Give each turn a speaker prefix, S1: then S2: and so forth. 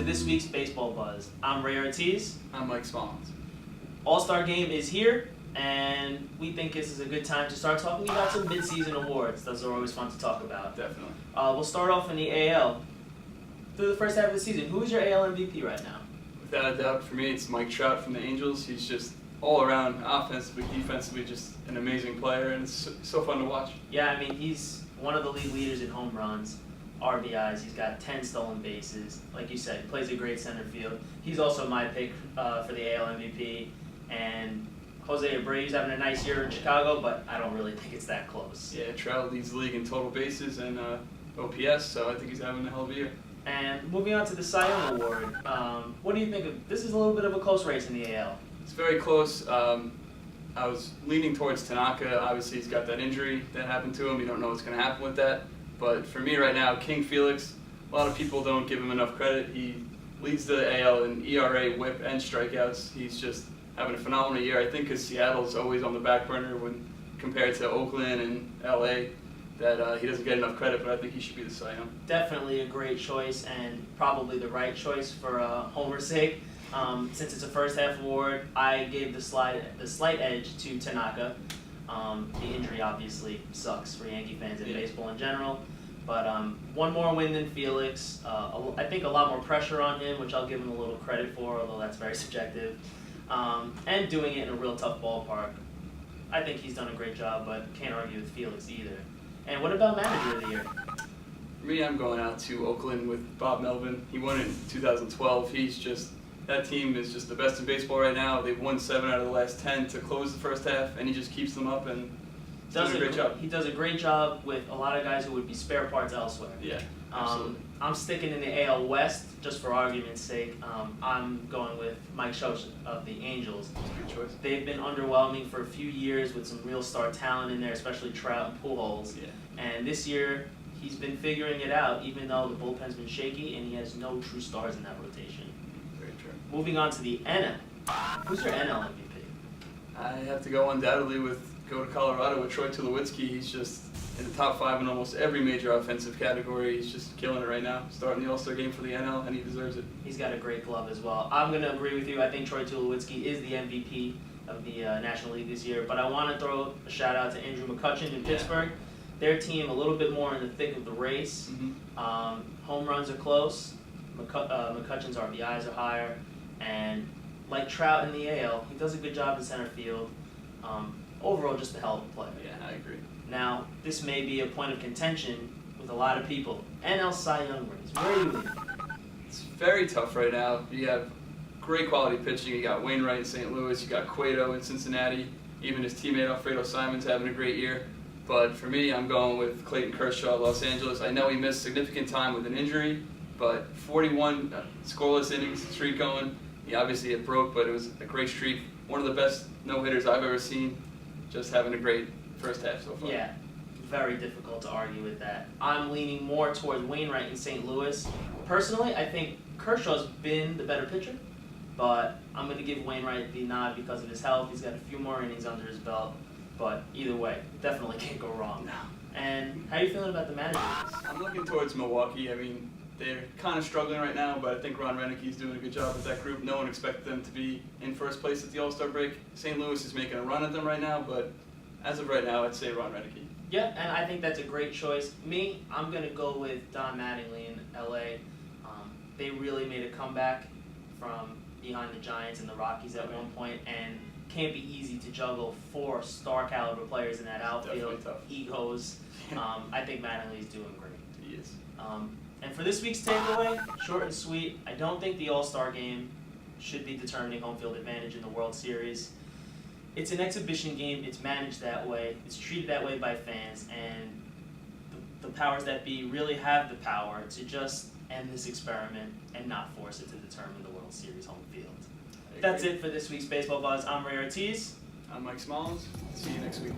S1: this week's Baseball Buzz. I'm Ray Ortiz.
S2: I'm Mike Smollins.
S1: All-Star Game is here, and we think this is a good time to start talking about some mid-season awards. Those are always fun to talk about.
S2: Definitely.
S1: We'll start off in the AL. Through the first half of the season, who is your AL MVP right now?
S2: Without a doubt, for me, it's Mike Trout from the Angels. He's just all around, offensively, defensively, just an amazing player, and it's so fun to watch.
S1: Yeah, I mean, he's one of the league leaders in home runs, RBIs. He's got 10 stolen bases. Like you said, he plays a great center field. He's also my pick for the AL MVP. And Jose Abreu's having a nice year in Chicago, but I don't really think it's that close.
S2: Yeah, Trout leads the league in total bases and OPS, so I think he's having a hell of a year.
S1: And moving on to the Cy Young Award, what do you think of this? Is a little bit of a close race in the AL.
S2: It's very close. I was leaning towards Tanaka. Obviously, he's got that injury that happened to him. You don't know what's going to happen with that. But for me right now, King Felix, a lot of people don't give him enough credit. He leads the AL in ERA, WHIP, and strikeouts. He's just having a phenomenal year. I think because Seattle's always on the back burner when compared to Oakland and LA, that he doesn't get enough credit, but I think he should be the Cy Young.
S1: Definitely a great choice and probably the right choice for Homer's sake. Since it's a first half award, I gave the slight edge to Tanaka. The injury obviously sucks for Yankee fans and baseball in general. But one more win than Felix. I think a lot more pressure on him, which I'll give him a little credit for, although that's very subjective. And doing it in a real tough ballpark. I think he's done a great job, but can't argue with Felix either. And what about Manager of the Year?
S2: For me, I'm going out to Oakland with Bob Melvin. He won it in 2012. That team is just the best in baseball right now. They've won 7 out of the last 10 to close the first half, and he just keeps them up and does a great job.
S1: He does a great job with a lot of guys who would be spare parts elsewhere.
S2: Yeah, absolutely.
S1: I'm sticking in the AL West just for argument's sake. I'm going with Mike Schoch of the Angels.
S2: That's a good choice.
S1: They've been underwhelming for a few years with some real star talent in there, especially Trout and Pujols.
S2: Yeah.
S1: And this year, he's been figuring it out, even though the bullpen's been shaky and he has no true stars in that rotation.
S2: Very true.
S1: Moving on to the NL. Who's your NL MVP?
S2: I have to go undoubtedly go to Colorado with Troy Tulowitzki. He's just in the top 5 in almost every major offensive category. He's just killing it right now, starting the All-Star game for the NL, and he deserves it.
S1: He's got a great glove as well. I'm going to agree with you. I think Troy Tulowitzki is the MVP of the National League this year, but I want to throw a shout-out to Andrew McCutchen in Pittsburgh. Their team a little bit more in the thick of the race. Home runs are close. McCutchen's RBIs are higher. And like Trout in the AL, he does a good job in center field. Overall, just a hell of a player.
S2: Yeah, I agree.
S1: Now, this may be a point of contention with a lot of people. NL Cy Young race. Where are you leaning?
S2: It's very tough right now. You have great quality pitching. You got Wainwright in St. Louis. You got Cueto in Cincinnati. Even his teammate Alfredo Simon's having a great year. But for me, I'm going with Clayton Kershaw, Los Angeles. I know he missed significant time with an injury, but 41 scoreless innings streak going. Obviously it broke, but it was a great streak. One of the best no-hitters I've ever seen. Just having a great first half so far.
S1: Yeah, very difficult to argue with that. I'm leaning more towards Wainwright in St. Louis. Personally, I think Kershaw's been the better pitcher, but I'm going to give Wainwright the nod because of his health. He's got a few more innings under his belt, but either way, definitely can't go wrong. And how are you feeling about the manager?
S2: I'm looking towards Milwaukee. I mean, they're kind of struggling right now, but I think Ron Rennecke's doing a good job with that group. No one expected them to be in first place at the All-Star break. St. Louis is making a run at them right now, but as of right now, I'd say Ron Rennecke.
S1: Yeah, and I think that's a great choice. Me, I'm going to go with Don Mattingly in LA. They really made a comeback from behind the Giants and the Rockies at one point, and can't be easy to juggle 4 star caliber players in that outfield. Egos. I think Mattingly's doing great.
S2: He is.
S1: And for this week's takeaway, short and sweet, I don't think the All-Star game should be determining home field advantage in the World Series. It's an exhibition game. It's managed that way. It's treated that way by fans. And the powers that be really have the power to just end this experiment and not force it to determine the World Series home field. That's it for this week's Baseball Buzz. I'm Ray Ortiz.
S2: I'm Mike Smollins. See you next week.